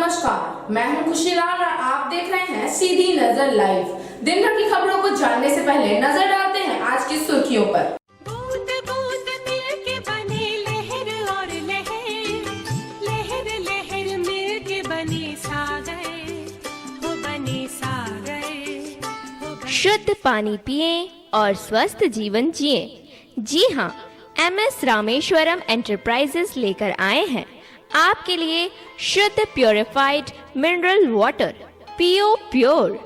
नमस्कार, मैं हूं खुशीलाल और आप देख रहे हैं सीधी नजर लाइव। दिन भर की खबरों को जानने से पहले नजर डालते हैं आज की सुर्खियों पर। बूंद बूंद मिलके बने लहर और लहर, लहर लहर मिलके बने सागर, वो बने सागर। शुद्ध पानी पिएं और स्वस्थ जीवन जिएं। जी हाँ, MS रामेश्वरम एंटरप्राइजेस लेकर आए हैं आपके लिए शुद्ध प्योरिफाइड मिनरल वाटर पियो प्योर।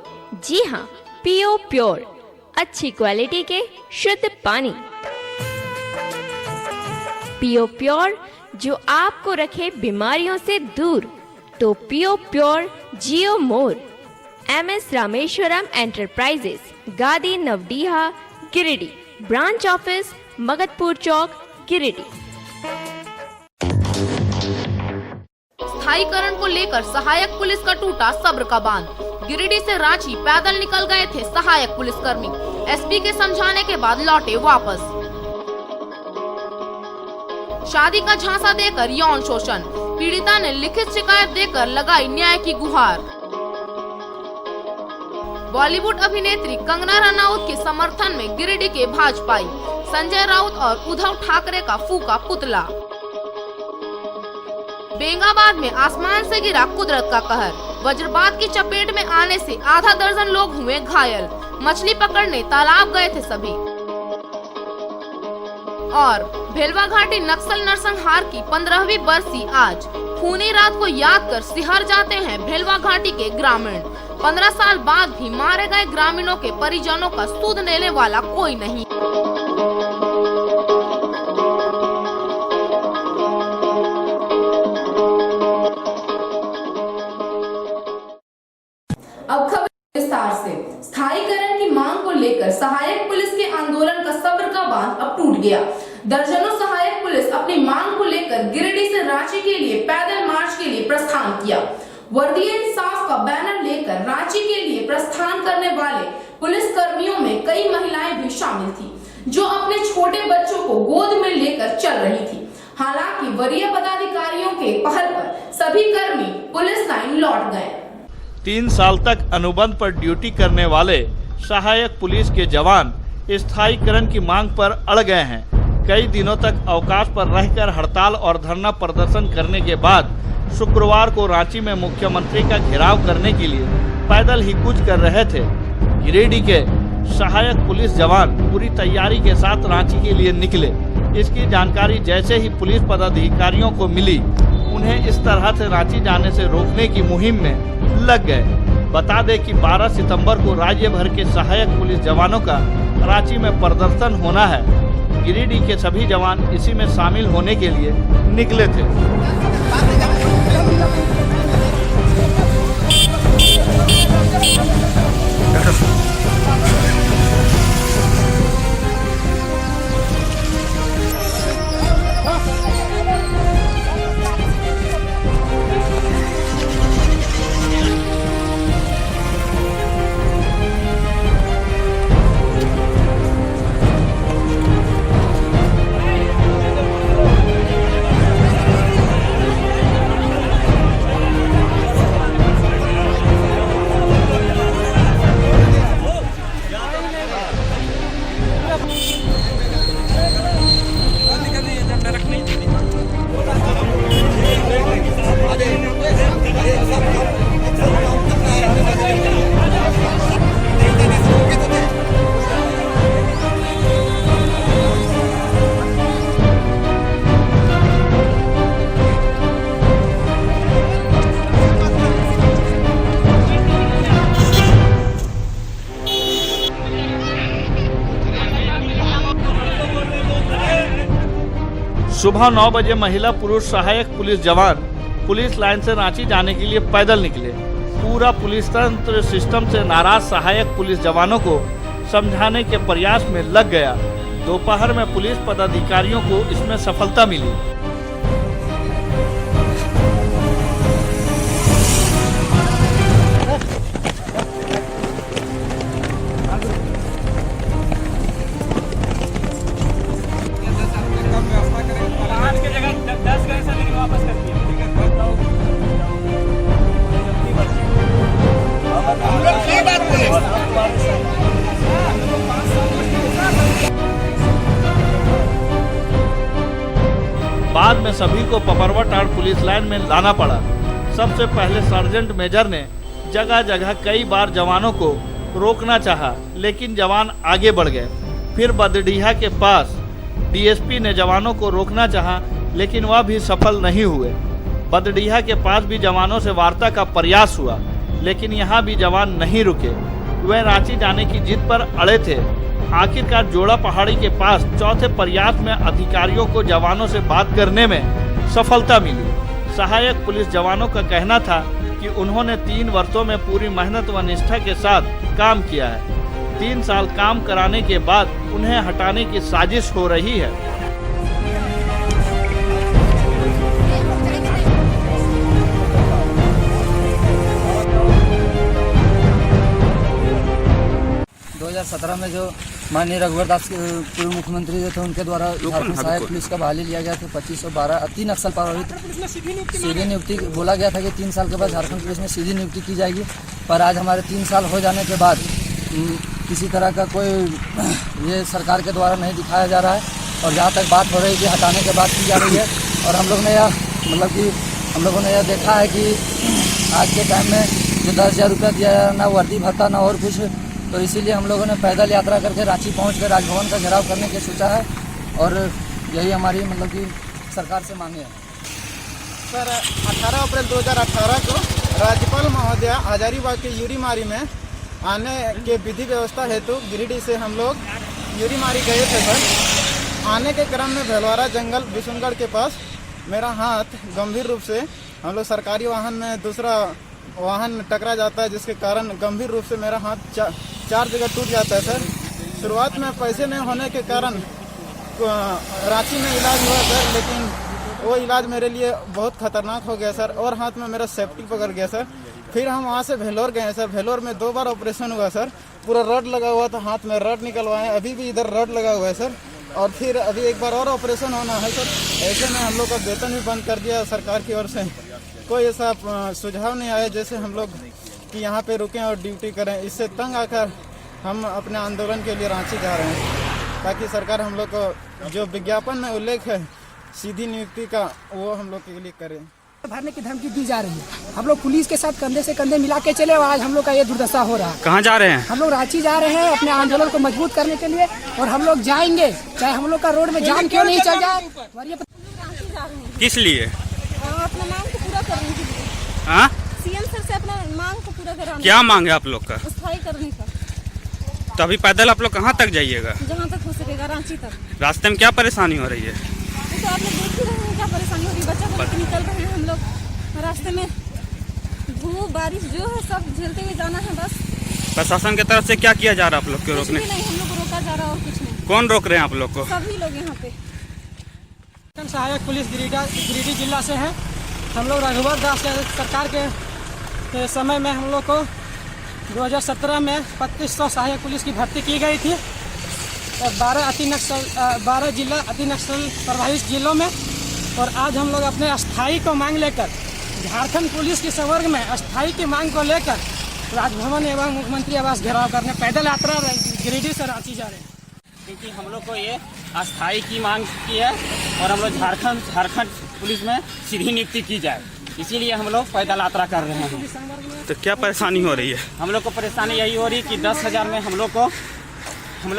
जी हाँ, पियो प्योर, अच्छी क्वालिटी के शुद्ध पानी। पियो प्योर जो आपको रखे बीमारियों से दूर, तो पियो प्योर जियो मोर। MS रामेश्वरम एंटरप्राइजेस, गादी नवडीहा, गिरिडीह। ब्रांच ऑफिस मगतपुर चौक, गिरिडीह। स्थायीकरण को लेकर सहायक पुलिस का टूटा सब्र का बांध। गिरिडीह से रांची पैदल निकल गए थे सहायक पुलिसकर्मी, SP के समझाने के बाद लौटे वापस। शादी का झांसा देकर यौन शोषण, पीड़िता ने लिखित शिकायत देकर लगाई न्याय की गुहार। बॉलीवुड अभिनेत्री कंगना रनौत के समर्थन में गिरिडीह के भाजपाई, संजय राउत और उद्धव ठाकरे का फूका पुतला। बेंगाबाद में आसमान से गिरा कुदरत का कहर, वज्रपात की चपेट में आने से आधा दर्जन लोग हुए घायल, मछली पकड़ने तालाब गए थे सभी। और भेलवा घाटी नक्सल नरसंहार की 15वीं बरसी आज, खूनी रात को याद कर सिहर जाते हैं भेलवा घाटी के ग्रामीण। 15 साल बाद भी मारे गए ग्रामीणों के परिजनों का सूद लेने वाला कोई नहीं। अब खबर विस्तार से। स्थायीकरण की मांग को लेकर सहायक पुलिस के आंदोलन का सब्र का बांध अब टूट गया। दर्जनों सहायक पुलिस अपनी मांग को लेकर गिरिडीह से रांची के लिए पैदल मार्च के लिए प्रस्थान किया। वर्दी इंसाफ का बैनर लेकर रांची के लिए प्रस्थान करने वाले पुलिस कर्मियों में कई महिलाएं भी शामिल थी, जो अपने छोटे बच्चों को गोद में लेकर चल रही थी। हालांकि वरीय पदाधिकारियों के पहल पर सभी कर्मी पुलिस लाइन लौट गए। 3 साल तक अनुबंध पर ड्यूटी करने वाले सहायक पुलिस के जवान स्थायीकरण की मांग पर अड़ गए हैं। कई दिनों तक अवकाश पर रहकर हड़ताल और धरना प्रदर्शन करने के बाद शुक्रवार को रांची में मुख्यमंत्री का घेराव करने के लिए पैदल ही कूच कर रहे थे। गिरिडीह के सहायक पुलिस जवान पूरी तैयारी के साथ रांची के लिए निकले। इसकी जानकारी जैसे ही पुलिस पदाधिकारियों को मिली, उन्हें इस तरह से रांची जाने से रोकने की मुहिम में लग गए। बता दें कि 12 सितंबर को राज्य भर के सहायक पुलिस जवानों का रांची में प्रदर्शन होना है। गिरिडीह के सभी जवान इसी में शामिल होने के लिए निकले थे। सुबह 9 बजे महिला पुरुष सहायक पुलिस जवान पुलिस लाइन से रांची जाने के लिए पैदल निकले। पूरा पुलिस तंत्र सिस्टम से नाराज सहायक पुलिस जवानों को समझाने के प्रयास में लग गया। दोपहर में पुलिस पदाधिकारियों को इसमें सफलता मिली। सभी को पपरवाटाड़ पुलिस लाइन में लाना पड़ा। सबसे पहले सर्जेंट मेजर ने जगह जगह कई बार जवानों को रोकना चाहा, लेकिन जवान आगे बढ़ गए। फिर बदडीहा के पास डीएसपी ने जवानों को रोकना चाहा, लेकिन वह भी सफल नहीं हुए। बदडीहा के पास भी जवानों से वार्ता का प्रयास हुआ, लेकिन यहाँ भी जवान नहीं रुके। वे रांची जाने की जिद पर अड़े थे। आखिरकार जोड़ा पहाड़ी के पास चौथे प्रयास में अधिकारियों को जवानों से बात करने में सफलता मिली। सहायक पुलिस जवानों का कहना था कि उन्होंने 3 वर्षों में पूरी मेहनत व निष्ठा के साथ काम किया है। 3 साल काम कराने के बाद उन्हें हटाने की साजिश हो रही है। 2017 में जो माननीय रघुवर दास पूर्व मुख्यमंत्री जो थे उनके द्वारा झारखंड सहायक पुलिस का बहाली लिया गया था 2512 अति नक्सल प्रभावित सीधी नियुक्ति बोला गया था कि 3 साल के बाद झारखंड पुलिस में सीधी नियुक्ति की जाएगी। पर आज हमारे 3 साल हो जाने के बाद किसी तरह का कोई ये सरकार के द्वारा नहीं दिखाया जा रहा है। और जहाँ तक बात हो रही है कि हटाने के बाद की जा रही है, और हम लोग ने यह मतलब कि हम लोगों ने यह देखा है कि आज के टाइम में जो 10,000 रुपया दिया जा रहा, ना वर्दी भत्ता ना और कुछ, तो इसीलिए हम लोगों ने पैदल यात्रा करके रांची पहुंचकर राजभवन का घेराव करने की सोचा है। और यही हमारी मतलब कि सरकार से मांगे है। सर 18 अप्रैल 2018 को राज्यपाल महोदय हजारीबाग के यूरीमारी में आने के विधि व्यवस्था हेतु गिरिडीह से हम लोग यूरीमारी गए थे। सर आने के क्रम में भैलवाड़ा जंगल बिशुनगढ़ के पास मेरा हाथ गंभीर रूप से हम लोग सरकारी वाहन में दूसरा वाहन में टकरा जाता है, जिसके कारण गंभीर रूप से मेरा हाथ 4 जगह टूट जाता है। सर शुरुआत में पैसे नहीं होने के कारण रांची में इलाज हुआ सर, लेकिन वो इलाज मेरे लिए बहुत खतरनाक हो गया सर, और हाथ में मेरा सेफ्टी पकड़ गया सर। फिर हम वहाँ से भेलोर गए सर। भेलोर में 2 बार ऑपरेशन हुआ सर, पूरा रड लगा हुआ था, हाथ में रड निकलवाए, अभी भी इधर रड लगा हुआ है सर। और फिर अभी एक बार और ऑपरेशन होना है सर। ऐसे में हम लोग का वेतन भी बंद कर दिया सरकार की ओर से। कोई ऐसा सुझाव नहीं आया जैसे हम लोग कि यहाँ पे रुकें और ड्यूटी करें। इससे तंग आकर हम अपने आंदोलन के लिए रांची जा रहे हैं, ताकि सरकार हम लोग को जो विज्ञापन में उल्लेख है सीधी नियुक्ति का, वो हम लोग के लिए करें। भरने की धमकी दी जा रही है। हम लोग पुलिस के साथ कंधे से कंधे मिला के चले, और आज हम लोग का ये दुर्दशा हो रहा है। कहाँ जा रहे हैं? हम लोग रांची जा रहे हैं अपने आंदोलन को मजबूत करने के लिए, और हम लोग जाएंगे चाहे हम लोग का रोड में जाम क्यों नहीं चल जाए। किस लिए? अपना मांग को पूरा करने के लिए। हाँ? सीएम सर से अपना मांग को पूरा कराने। क्या मांग है आप लोग का? स्थायी करने का। तो अभी पैदल आप लोग कहाँ तक जाइएगा? जहाँ तक हो सकेगा, रांची तक। रास्ते में क्या परेशानी हो रही है? तो आप लोग देख ही रहे हैं क्या परेशानी हो रही है। बच्चा को लेकर निकल रहे हैं हम लोग, रास्ते में धूप बारिश जो है सब झेलते हुए जाना है। बस प्रशासन की तरफ से क्या किया जा रहा है आप लोग के रोकने? नहीं, हम लोग को रोका जा रहा है और कुछ नहीं। कौन रोक रहे हैं आप लोग को? सभी लोग यहाँ पे। सहायक पुलिस गिरिडीह जिला से है। हम लोग रघुवर दास सरकार के समय में हम लोग को 2017 में 2500 सहायक पुलिस की भर्ती की गई थी, और 12 जिला अति नक्सल प्रभावित जिलों में। और आज हम लोग अपने अस्थाई को मांग लेकर झारखंड पुलिस के संवर्ग में अस्थाई की मांग को लेकर राजभवन एवं मुख्यमंत्री आवास घेराव करने पैदल यात्रा गिरिडीह से रांची जा रहे हैं। क्योंकि हम लोग को ये अस्थाई की मांग की है, और हम लोग झारखंड पुलिस में सीधी नियुक्ति की जाए, इसीलिए हम लोग पैदल यात्रा कर रहे हैं। तो क्या परेशानी हो रही है? हम लोग को परेशानी यही हो रही है कि 10,000 में हम लोग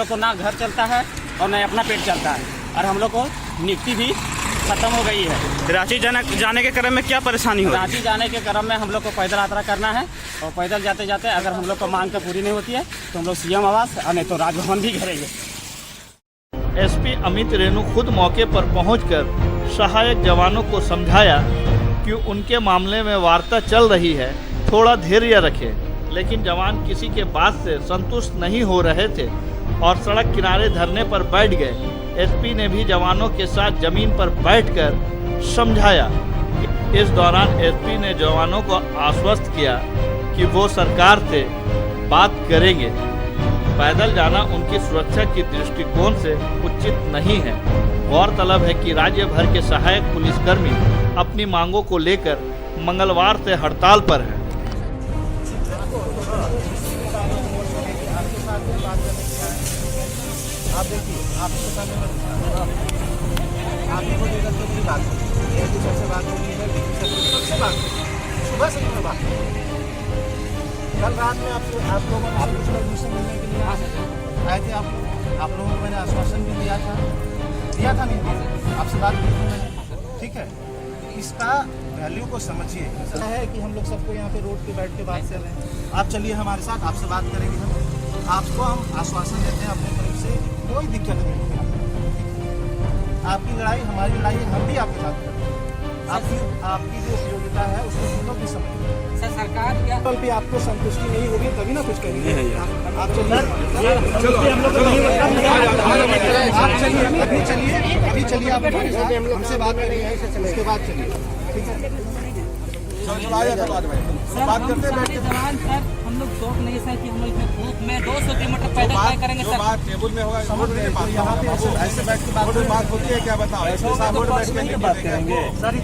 को ना घर चलता है और ना अपना पेट चलता है, और हम लोग को नियुक्ति भी खत्म हो गई है। रांची जाने के क्रम में क्या परेशानी हो रही है? रांची जाने के क्रम में हम लोग को पैदल यात्रा करना है, और पैदल जाते जाते अगर हम लोग को मांग पूरी नहीं होती है तो हम लोग सीएम आवास और नहीं तो राजभवन भी घेरेंगे। एसपी अमित रेणु खुद मौके पर पहुंचकर सहायक जवानों को समझाया कि उनके मामले में वार्ता चल रही है, थोड़ा धैर्य रखें। लेकिन जवान किसी के बात से संतुष्ट नहीं हो रहे थे और सड़क किनारे धरने पर बैठ गए। एसपी ने भी जवानों के साथ जमीन पर बैठकर समझाया। इस दौरान एसपी ने जवानों को आश्वस्त किया कि वो सरकार से बात करेंगे। पैदल जाना उनकी सुरक्षा की दृष्टिकोण से उचित नहीं है। गौरतलब है कि राज्य भर के सहायक पुलिसकर्मी अपनी मांगों को लेकर मंगलवार से हड़ताल पर हैं। आप देखिए, आपके सामने आप ही को लेकर के मेरी बात होगी, एक दूसरे से बात होगी है, सबसे बात होगी, सुबह से ही मैं बात करूँ। कल रात में आप लोगों ने कुछ लोग मुझसे मिलने के लिए आए थे, आप लोगों को मैंने आश्वासन भी दिया था नहीं, आपसे बात की थी मैंने, ठीक है। इसका वैल्यू को समझिए, ऐसा है कि हम लोग सबको यहाँ पे रोड पे बैठ के बात कर रहे हैं, आप चलिए हमारे साथ, आपसे बात करेंगे हम, आपको हम आश्वासन देते हैं अपने तरफ से, कोई दिक्कत नहीं होगी। आपकी लड़ाई हमारी लड़ाई है, हम भी आपके साथ करते हैं, आपकी जो उपयोगिता है उसको हम लोग भी समझते हैं। सर सरकार क्या कल भी आपको संतुष्टि नहीं होगी तभी ना कुछ करेंगे। आप चलिए, अभी चलिए आप हमारे साथ, हमसे बात करेंगे, उसके बाद चलिए, ठीक है। बात करते जवान सर, हम लोग शौक नहीं सर कि हम लोग धूप में 200 किलोमीटर पैदल तय करेंगे सर। बात टेबल में होगा, यहाँ पे ऐसे बैठ के बात होती है क्या बताओ, ऐसे बात करेंगे।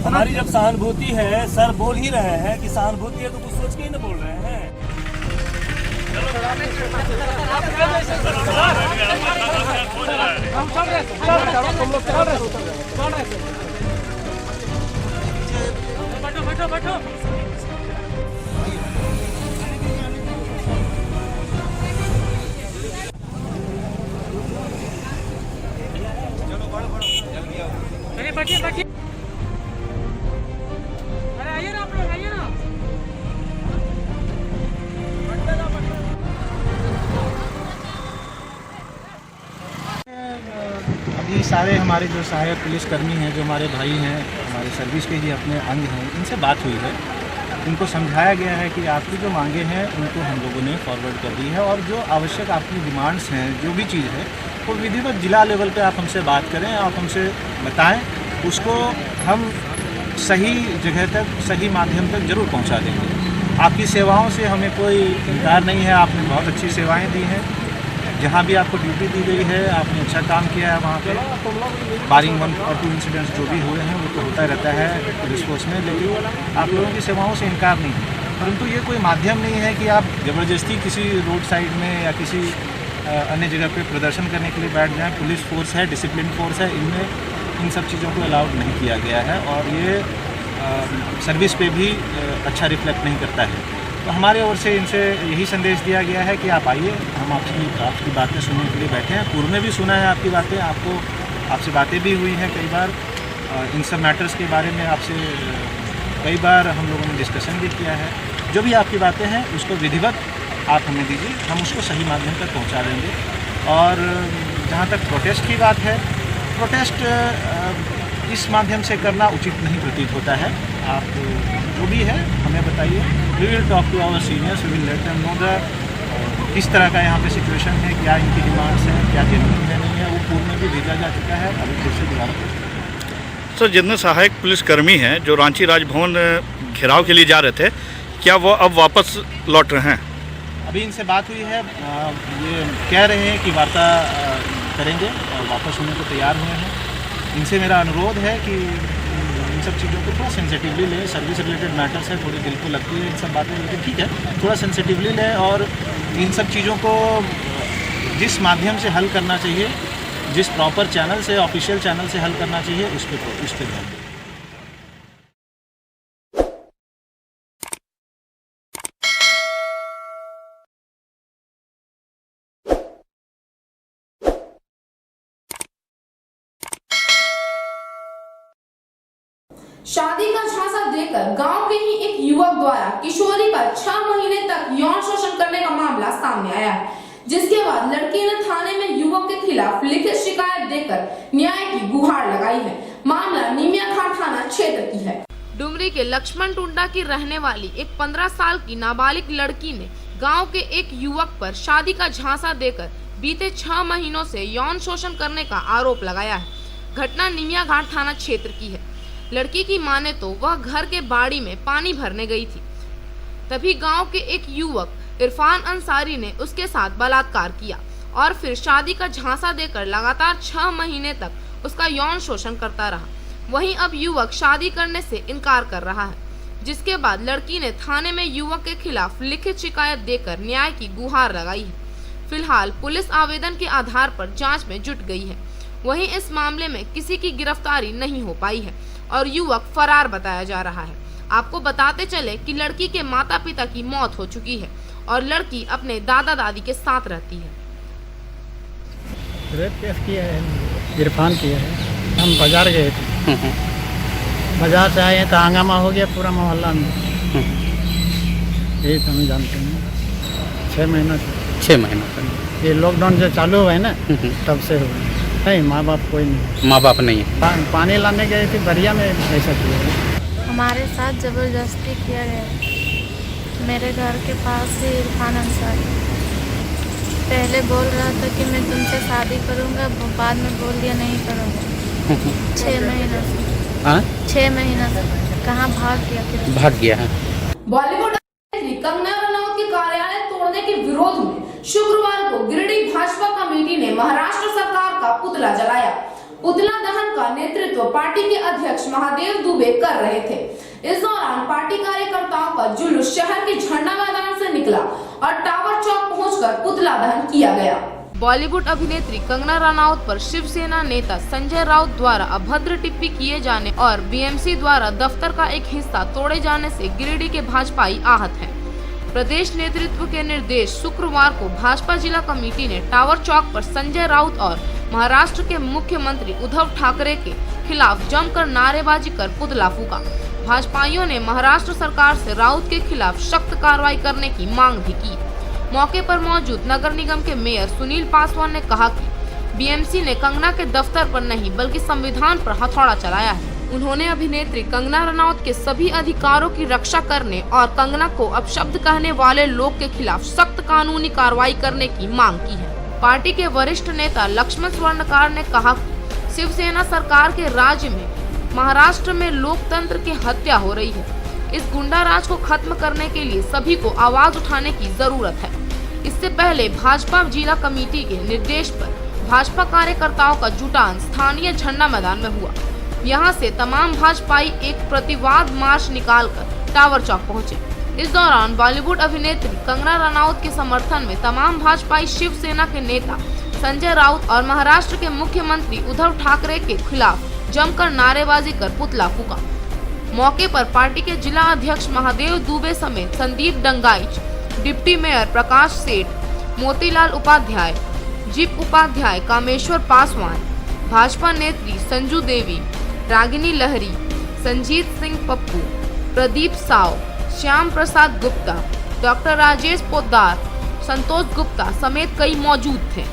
हमारी जब सहानुभूति है, सर बोल ही रहे हैं कि सहानुभूति है तो कुछ सोच के ही ना बोल रहे हैं। बैठो बैठिए, अरे आइए ना आप लोग, आइए ना। अभी सारे हमारे जो सहायक पुलिसकर्मी हैं, जो हमारे भाई हैं, हमारे सर्विस के ही अपने अंग हैं, इनसे बात हुई है, इनको समझाया गया है कि आपकी जो मांगे हैं उनको हम लोगों ने फॉरवर्ड कर दी है, और जो आवश्यक आपकी डिमांड्स हैं, जो भी चीज़ है वो विधिवत जिला लेवल पे आप हमसे बात करें, आप हमसे बताएं, उसको हम सही जगह तक, सही माध्यम तक जरूर पहुंचा देंगे। आपकी सेवाओं से हमें कोई इनकार नहीं है, आपने बहुत अच्छी सेवाएं दी हैं, जहां भी आपको ड्यूटी दी गई है आपने अच्छा काम किया है, वहाँ पे बारिंग 1 और 2 इंसिडेंट्स जो भी हुए हैं वो तो होता रहता है पुलिस फोर्स में, लेकिन आप लोगों की सेवाओं से इनकार नहीं है। परंतु ये कोई माध्यम नहीं है कि आप ज़बरदस्ती किसी रोड साइड में या किसी अन्य जगह पे प्रदर्शन करने के लिए बैठ जाएं। पुलिस फोर्स है, डिसिप्लिन फोर्स है, इनमें इन सब चीज़ों को अलाउड नहीं किया गया है, और ये सर्विस पे भी अच्छा रिफ्लेक्ट नहीं करता है। तो हमारे ओर से इनसे यही संदेश दिया गया है कि आप आइए, हम आपकी बातें सुनने के लिए बैठे हैं। पूर्व में भी सुना है आपकी बातें, आपसे बातें भी हुई हैं कई बार, इन सब मैटर्स के बारे में आपसे कई बार हम लोगों ने डिस्कशन भी किया है। जो भी आपकी बातें हैं उसको विधिवत आप हमें दीजिए, हम उसको सही माध्यम तक पहुंचा देंगे। और जहां तक प्रोटेस्ट की बात है, प्रोटेस्ट इस माध्यम से करना उचित नहीं प्रतीत होता है। आप जो भी है हमें बताइए, we will talk to our seniors, we will let them know the किस तरह का यहाँ पे सिचुएशन है, क्या इनकी डिमांड्स हैं, क्या जेन्युइन है नहीं है, वो पूर्व में भी भेजा जा चुका है, अभी फिर से दोबारा। सर, जितने सहायक पुलिसकर्मी हैं जो रांची राजभवन घेराव के लिए जा रहे थे, क्या वो अब वापस लौट रहे हैं? अभी इनसे बात हुई है, ये कह रहे हैं कि वार्ता करेंगे और वापस होने को तैयार हुए हैं। इनसे मेरा अनुरोध है कि इन सब चीज़ों को थोड़ा सेंसिटिवली लें, सर्विस रिलेटेड मैटर्स है, थोड़ी दिल को लगती है इन सब बातें, लेकिन ठीक है, थोड़ा सेंसिटिवली लें और इन सब चीज़ों को जिस माध्यम से हल करना चाहिए, जिस प्रॉपर चैनल से, ऑफिशियल चैनल से हल करना चाहिए, उस पर ध्यान दें। शादी का झांसा देकर गांव के ही एक युवक द्वारा किशोरी पर 6 महीने तक यौन शोषण करने का मामला सामने आया है, जिसके बाद लड़की ने थाने में युवक के खिलाफ लिखित शिकायत देकर न्याय की गुहार लगाई है। मामला निमिया घाट थाना क्षेत्र की है। डुमरी के लक्ष्मण टुंडा की रहने वाली एक 15 साल की नाबालिग लड़की ने गांव के एक युवक पर शादी का झांसा देकर बीते 6 महीनों से यौन शोषण करने का आरोप लगाया है। घटना निमिया घाट थाना क्षेत्र की है। लड़की की माने तो वह घर के बाड़ी में पानी भरने गई थी, तभी गांव के एक युवक इरफान अंसारी ने उसके साथ बलात्कार किया और फिर शादी का झांसा देकर लगातार 6 महीने तक उसका यौन शोषण करता रहा। वहीं अब युवक शादी करने से इनकार कर रहा है, जिसके बाद लड़की ने थाने में युवक के खिलाफ लिखित शिकायत देकर न्याय की गुहार लगाई है। फिलहाल पुलिस आवेदन के आधार पर जांच में जुट गई है वहीं इस मामले में किसी की गिरफ्तारी नहीं हो पाई है और युवक फरार बताया जा रहा है। आपको बताते चले कि लड़की के माता पिता की मौत हो चुकी है और लड़की अपने दादा दादी के साथ रहती है। रेप केस किया है, इरफान किया है। हम बाजार गए थे, बाजार से आए तो हंगामा हो गया पूरा मोहल्ला में। यही तो हम जानते हैं। 6 महीना से ये लॉकडाउन जो चालू हुआ है ना, तब से हुआ नहीं। माँ बाप कोई नहीं, माँ बाप नहीं है। पानी लाने गए थे दरिया में, ऐसा किया है। हमारे साथ ज़बरदस्ती किया गया। मेरे घर के पास ही इरफान अंसारी पहले बोल रहा था कि मैं तुमसे शादी करूंगा, बाद में बोल दिया नहीं करूंगा। 6 महीना से 6 महीना से कहाँ भाग गया है। बॉलीवुड अभिनेत्री कंगना रनौत के कार्यालय तोड़ने के विरोध में शुक्रवार को गिरिडीह भाजपा कमेटी ने महाराष्ट्र सरकार का पुतला जलाया। पुतला दहन का नेतृत्व पार्टी के अध्यक्ष महादेव दुबे कर रहे थे। इस दौरान पार्टी कार्यकर्ताओं का जुलूस शहर के झंडा मैदान से निकला और टावर चौक पहुंचकर पुतला दहन किया गया। बॉलीवुड अभिनेत्री कंगना रनौत पर शिवसेना नेता संजय राउत द्वारा अभद्र टिप्पणी किए जाने और बीएमसी द्वारा दफ्तर का एक हिस्सा तोड़े जाने से गिरिडीह के भाजपाई आहत हैं। प्रदेश नेतृत्व के निर्देश शुक्रवार को भाजपा जिला कमेटी ने टावर चौक पर संजय राउत और महाराष्ट्र के मुख्यमंत्री उद्धव ठाकरे के खिलाफ जमकर नारेबाजी कर पुतला फूका। भाजपाइयों ने महाराष्ट्र सरकार से राउत के खिलाफ सख्त कार्रवाई करने की मांग भी की। मौके पर मौजूद नगर निगम के मेयर सुनील पासवान ने कहा कि बीएमसी ने कंगना के दफ्तर पर नहीं बल्कि संविधान पर हथौड़ा चलाया है। उन्होंने अभिनेत्री कंगना रनौत के सभी अधिकारों की रक्षा करने और कंगना को अपशब्द कहने वाले लोग के खिलाफ सख्त कानूनी कार्रवाई करने की मांग की है। पार्टी के वरिष्ठ नेता लक्ष्मण स्वर्णकार ने कहा कि शिवसेना सरकार के राज्य में महाराष्ट्र में लोकतंत्र की हत्या हो रही है। इस गुंडा राज को खत्म करने के लिए सभी को आवाज उठाने की जरूरत है। इससे पहले भाजपा जिला कमेटी के निर्देश पर भाजपा कार्यकर्ताओं का जुटान स्थानीय झंडा मैदान में हुआ। यहां से तमाम भाजपाई एक प्रतिवाद मार्च निकालकर टावर चौक पहुंचे। इस दौरान बॉलीवुड अभिनेत्री कंगना रनौत के समर्थन में तमाम भाजपाई शिवसेना के नेता संजय राउत और महाराष्ट्र के मुख्यमंत्री उद्धव ठाकरे के खिलाफ जमकर नारेबाजी कर पुतला फूका। मौके पर पार्टी के जिला अध्यक्ष महादेव दुबे समेत संदीप डंगाइच, डिप्टी मेयर प्रकाश सेठ, मोतीलाल उपाध्याय, जीप उपाध्याय, कामेश्वर पासवान, भाजपा नेत्री संजू देवी, रागिनी लहरी, संजीत सिंह पप्पू, प्रदीप साव, श्याम प्रसाद गुप्ता, डॉक्टर राजेश पोद्दार, संतोष गुप्ता समेत कई मौजूद थे।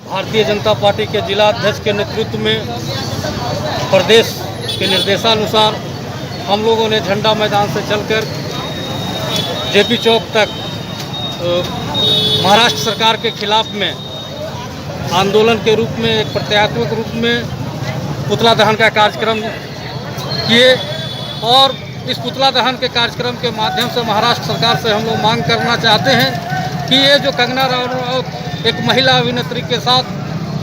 भारतीय जनता पार्टी के जिला अध्यक्ष के नेतृत्व में प्रदेश के निर्देशानुसार हम लोगों ने झंडा मैदान से चलकर जेपी चौक तक महाराष्ट्र सरकार के खिलाफ में आंदोलन के रूप में, एक प्रत्यात्मक रूप में पुतला दहन का कार्यक्रम किए और इस पुतला दहन के कार्यक्रम के माध्यम से महाराष्ट्र सरकार से हम लोग मांग करना चाहते हैं कि ये जो कंगना रनौत एक महिला अभिनेत्री के साथ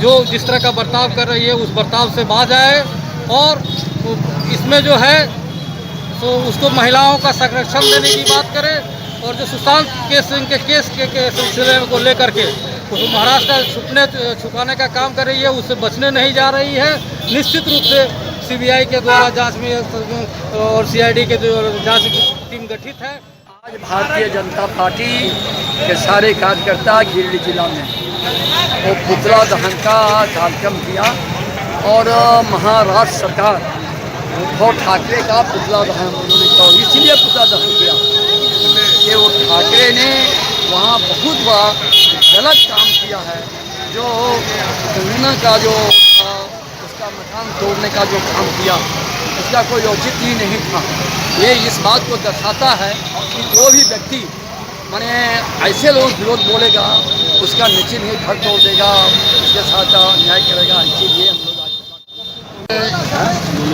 जो जिस तरह का बर्ताव कर रही है उस बर्ताव से बाज आए और इसमें जो है तो उसको महिलाओं का संरक्षण देने की बात करें और जो सुशांत केस के सिलसिले को लेकर के उस महाराष्ट्र का सुपने छुपाने का काम कर रही है, उससे बचने नहीं जा रही है। निश्चित रूप से सीबीआई के द्वारा जांच में और सीआईडी के जांच टीम गठित है। आज भारतीय जनता पार्टी के सारे कार्यकर्ता गिरिडीह जिला में वो पुतला दहन का कार्यक्रम किया और महाराष्ट्र सरकार उद्धव ठाकरे का पुतला दहन उन्होंने किया। इसीलिए पुतला दहन किया कि वो ठाकरे ने वहाँ बहुत बड़ा गलत काम किया है। जो कंगना का जो उसका मकान तोड़ने का जो काम किया उसका कोई औचित्य ही नहीं था। ये इस बात को दर्शाता है कि जो भी व्यक्ति माने ऐसे लोग विरोध बोलेगा उसका निश्चित ही घर तोड़ देगा, उसके साथ न्याय करेगा। इसीलिए हम लोग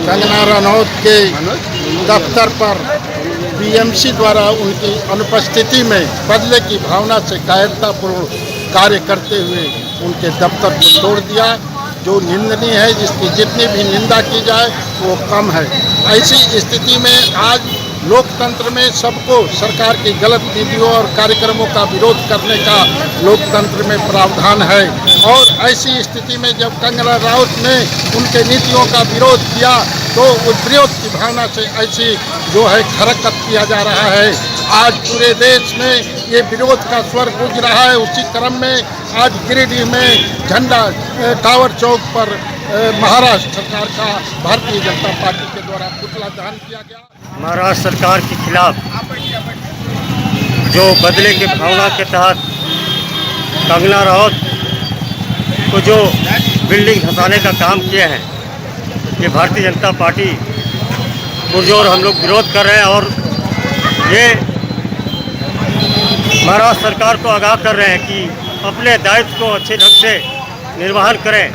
कंगना रनौत के दफ्तर पर बीएमसी द्वारा उनकी अनुपस्थिति में बदले की भावना से कायरतापूर्ण कार्य करते हुए उनके दफ्तर को तोड़ दिया, जो निंदनीय है, जिसकी जितनी भी निंदा की जाए वो कम है। ऐसी स्थिति में आज लोकतंत्र में सबको सरकार की गलत नीतियों और कार्यक्रमों का विरोध करने का लोकतंत्र में प्रावधान है, और ऐसी स्थिति में जब कंगना राउत ने उनके नीतियों का विरोध किया तो उस विरोध की भावना से ऐसी जो है हरकत किया जा रहा है। आज पूरे देश में ये विरोध का स्वर गूंज रहा है। उसी क्रम में आज गिरिडीह में झंडा टावर चौक पर महाराष्ट्र सरकार का भारतीय जनता पार्टी के द्वारा पुतला दहन किया गया। महाराष्ट्र सरकार के खिलाफ जो बदले की भावना के तहत कंगना राउत को जो बिल्डिंग धंसाने का काम किया है, ये भारतीय जनता पार्टी पुरजोर हम लोग विरोध कर रहे हैं, और ये महाराष्ट्र सरकार को आगाह कर रहे हैं कि अपने दायित्व को अच्छे ढंग से निर्वहन करें।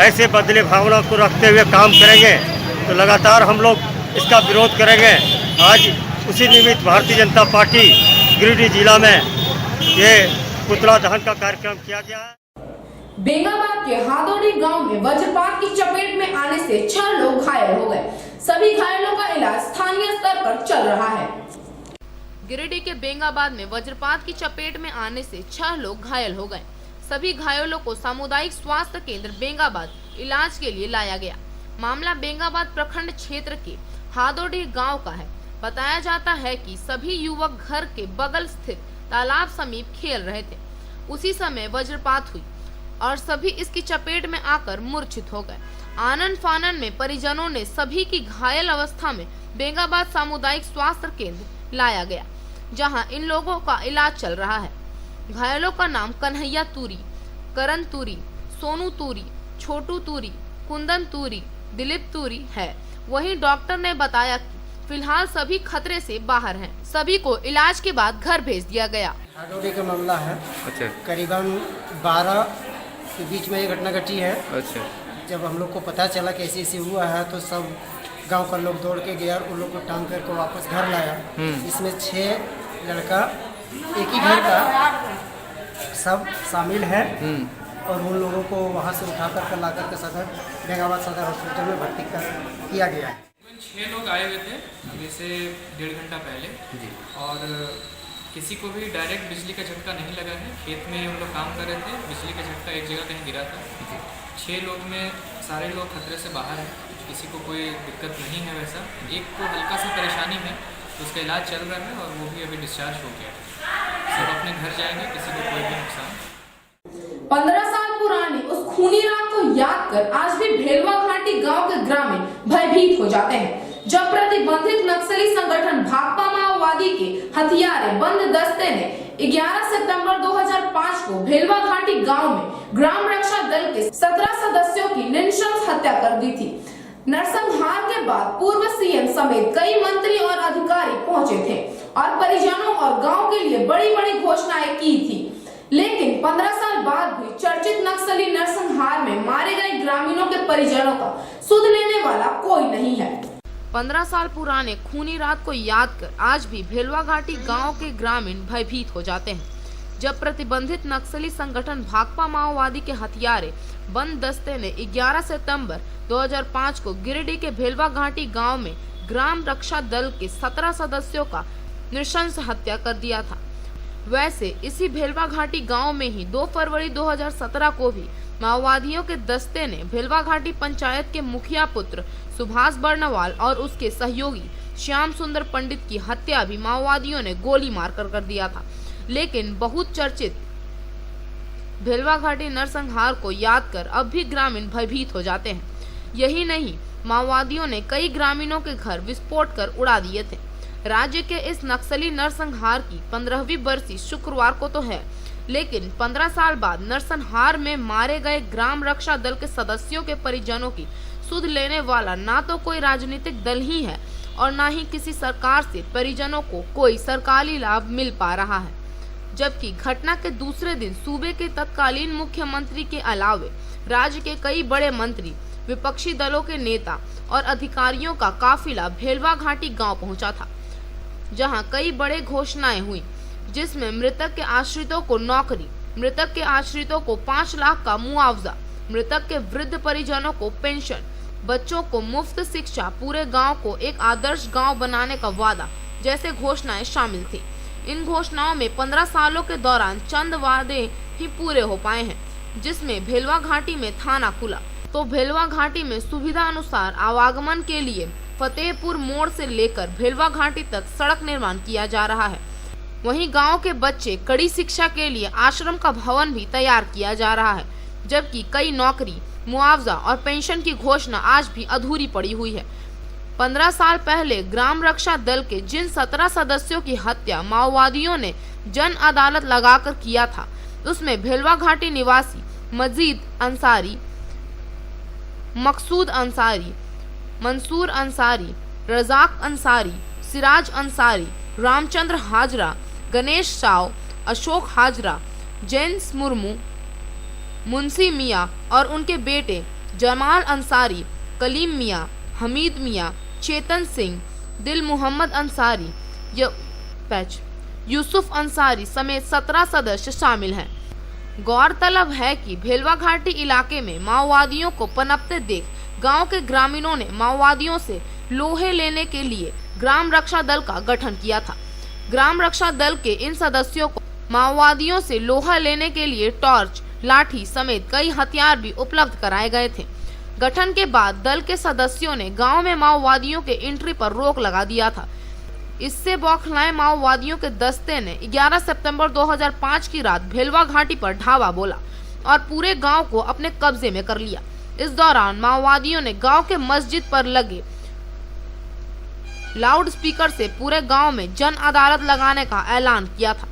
ऐसे बदले भावना को रखते हुए काम करेंगे तो लगातार हम लोग इसका विरोध करेंगे। आज उसी निमित्त भारतीय जनता पार्टी गिरिडीह जिला में ये पुतला दहन का कार्यक्रम किया गया है। बेंगाबाद के हादोड़ी गांव में वज्रपात की चपेट में आने से 6 लोग घायल हो गए। सभी घायलों का इलाज स्थानीय स्तर पर चल रहा है। गिरिडीह के बेंगाबाद में वज्रपात की चपेट में आने से 6 लोग घायल हो गए। सभी घायलों को सामुदायिक स्वास्थ्य केंद्र बेंगाबाद इलाज के लिए लाया गया। मामला बेंगाबाद प्रखंड क्षेत्र के हादोड़ी गांव का है। बताया जाता है कि सभी युवक घर के बगल स्थित तालाब समीप खेल रहे थे। उसी समय वज्रपात हुई और सभी इसकी चपेट में आकर मूर्छित हो गए। आनन फानन में परिजनों ने सभी की घायल अवस्था में बेंगाबाद सामुदायिक स्वास्थ्य केंद्र लाया गया, जहां इन लोगों का इलाज चल रहा है। घायलों का नाम कन्हैया तूरी, करण तूरी, सोनू तूरी, छोटू तूरी, कुंदन तूरी, दिलीप तूरी है। वहीं डॉक्टर ने बताया कि फिलहाल सभी खतरे से बाहर हैं। सभी को इलाज के बाद घर भेज दिया गया। हादोड़ी का मामला है। अच्छा। करीबन 12 के बीच में ये घटना घटी है। अच्छा। जब हम लोग को पता चला कि ऐसे हुआ है तो सब गांव का लोग दौड़ के गया और उन लोग को टांग करके वापस घर लाया। इसमें 6 लड़का एक ही घर का सब शामिल है, और उन लोगों को वहां से उठा कर ला करके सदर बेंगाबाद सदर हॉस्पिटल में भर्ती किया गया है। 6 लोग आए हुए थे अभी से 1.5 घंटा पहले जी, और किसी को भी डायरेक्ट बिजली का झटका नहीं लगा है। खेत में हम लोग काम कर रहे थे, बिजली का झटका एक जगह कहीं गिरा था। 6 लोग में सारे लोग खतरे से बाहर हैं, किसी को कोई दिक्कत नहीं है। वैसा एक को हल्का सा परेशानी है, उसका इलाज चल रहा है और वो भी अभी डिस्चार्ज हो गया है। सब अपने घर जाएंगे, किसी को कोई भी नुकसान। 15 साल पुरानी उस खूनी रात को याद कर आज भी भेलवा घाटी गांव के ग्रामीण भयभीत हो जाते हैं, जब प्रतिबंधित नक्सली संगठन भाकपा माओवादी के हथियारे बंद दस्ते ने 11 सितंबर 2005 को भेलवा घाटी गांव में ग्राम रक्षा दल के 17 सदस्यों की नृशंस हत्या कर दी थी। नरसंहार के बाद पूर्व सीएम समेत कई मंत्री और अधिकारी पहुंचे थे और परिजनों और गांव के लिए बड़ी-बड़ी घोषणाएं की थी, लेकिन 15 साल बाद भी चर्चित नक्सली नरसंहार में मारे गए ग्रामीणों के परिजनों का सुध लेने वाला कोई नहीं है। 15 साल पुराने खूनी रात को याद कर आज भी भेलवा घाटी गांव के ग्रामीण भयभीत हो जाते हैं, जब प्रतिबंधित नक्सली संगठन भाकपा माओवादी के हथियारे बंद दस्ते ने 11 सितंबर 2005 को गिरिडीह के भेलवा घाटी गांव में ग्राम रक्षा दल के 17 सदस्यों का नृशंस हत्या कर दिया था। वैसे इसी भेलवा घाटी गांव में ही 2 फरवरी 2017 को भी माओवादियों के दस्ते ने भेलवा घाटी पंचायत के मुखिया पुत्र सुभाष बर्नवाल और उसके सहयोगी श्याम सुंदर पंडित की हत्या भी माओवादियों ने गोली मारकर कर दिया था। लेकिन बहुत चर्चित भेलवा घाटी नरसंहार को याद कर अब भी ग्रामीण भयभीत हो जाते हैं। यही नहीं, माओवादियों ने कई ग्रामीणों के घर विस्फोट कर उड़ा दिए थे। राज्य के इस नक्सली नरसंहार की 15वीं बरसी शुक्रवार को तो है, लेकिन 15 साल बाद नरसंहार में मारे गए ग्राम रक्षा दल के सदस्यों के परिजनों की सुध लेने वाला ना तो कोई राजनीतिक दल ही है और ना ही किसी सरकार से परिजनों को कोई सरकारी लाभ मिल पा रहा है। जबकि घटना के दूसरे दिन सूबे के तत्कालीन मुख्यमंत्री के अलावे राज्य के कई बड़े मंत्री, विपक्षी दलों के नेता और अधिकारियों का काफिला भेलवा घाटी गांव पहुंचा था। जहां कई बड़े घोषणाएं हुई, जिसमें मृतक के आश्रितों को नौकरी, मृतक के आश्रितों को 5 लाख का मुआवजा, मृतक के वृद्ध परिजनों को पेंशन, बच्चों को मुफ्त शिक्षा, पूरे गांव को एक आदर्श गांव बनाने का वादा जैसे घोषणाएं शामिल थी। इन घोषणाओं में 15 सालों के दौरान चंद वादे ही पूरे हो पाए हैं, जिसमें भेलवा घाटी में थाना खुला तो भेलवा घाटी में सुविधा अनुसार आवागमन के लिए फतेहपुर मोड़ से लेकर भेलवा घाटी तक सड़क निर्माण किया जा रहा है। वहीं गांव के बच्चे कड़ी शिक्षा के लिए आश्रम का भवन भी तैयार किया जा रहा है, जबकि कई नौकरी, मुआवजा और पेंशन की घोषणा आज भी अधूरी पड़ी हुई है। 15 साल पहले ग्राम रक्षा दल के जिन 17 सदस्यों की हत्या माओवादियों ने जन अदालत लगाकर किया था, उसमें भेलवा घाटी निवासी मजीद अंसारी, मकसूद अंसारी, मंसूर अंसारी, रजाक अंसारी, सिराज अंसारी, रामचंद्र हाजरा, गणेश साव, अशोक हाजरा, जेम्स मुर्मू, मुंशी मियाँ और उनके बेटे जमाल अंसारी, कलीम मियाँ, हमीद मियाँ, चेतन सिंह, दिल मोहम्मद अंसारी, यूसुफ अंसारी समेत 17 सदस्य शामिल हैं। गौरतलब है कि भेलवा घाटी इलाके में माओवादियों को पनपते देख गांव के ग्रामीणों ने माओवादियों से लोहे लेने के लिए ग्राम रक्षा दल का गठन किया था। ग्राम रक्षा दल के इन सदस्यों को माओवादियों से लोहा लेने के लिए टॉर्च, लाठी समेत कई हथियार भी उपलब्ध कराए गए थे। गठन के बाद दल के सदस्यों ने गांव में माओवादियों के एंट्री पर रोक लगा दिया था। इससे बौखलाए माओवादियों के दस्ते ने 11 सितंबर 2005 की रात भेलवा घाटी पर ढाबा बोला और पूरे गांव को अपने कब्जे में कर लिया। इस दौरान माओवादियों ने गांव के मस्जिद पर लगे लाउड स्पीकर से पूरे गांव में जन अदालत लगाने का ऐलान किया था।